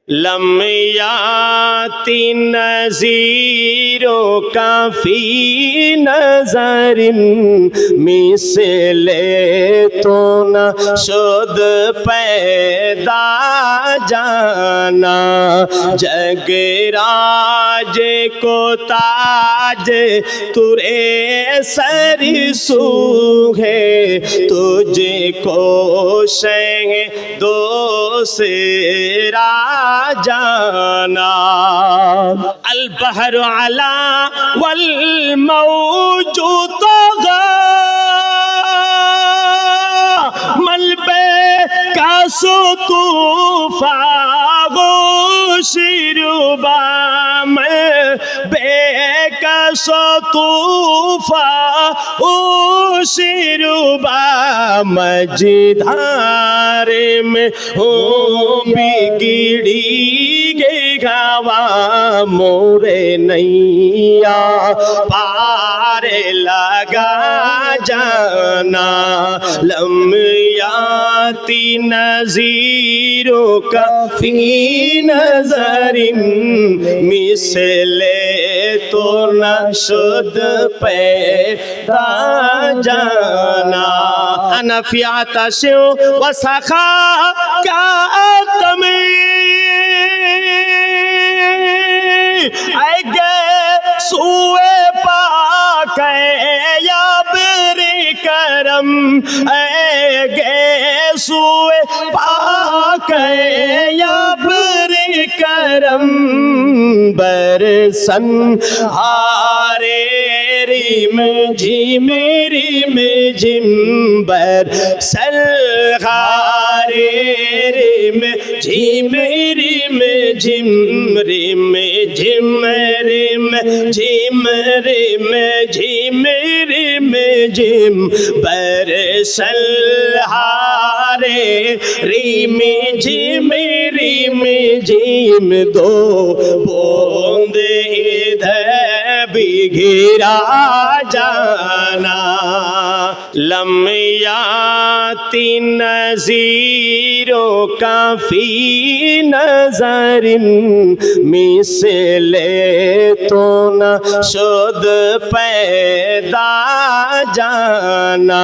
لم یاتی نذیروں کا فی نظر مثل تو نہ شد پیدا جانا جگ راج کو تاج ترے سر سو ہے تجھ کو شہ دو سرا جانا البحر علا والموج طغى ملبے کا سو طوفان شیربا میں بے کا سو طوفان شیربا مجدھار میں ہوں بگڑی گے گوا مورے نیا پار لگا جانا لم یاتی نذیروں کا فی نظر مثل تو نہ شد پیدا جانا انا فی عطش و سخا کا اے گے سوئے پاک یا بر کرم اے گے سوئے پاک یا بر کرم برسن ہارے ریم جھم ریم جھم برسن ہارے ریم جھم ریم جھم ریم جھم ریم جھم ریم جھم ریم جھم برسن ہارے ریم جھم ریم جھم دو بوند ادھر بھی گرا جانا لم یاتی نذیروں کا فی نظر مثل تو نہ شد پیدا جانا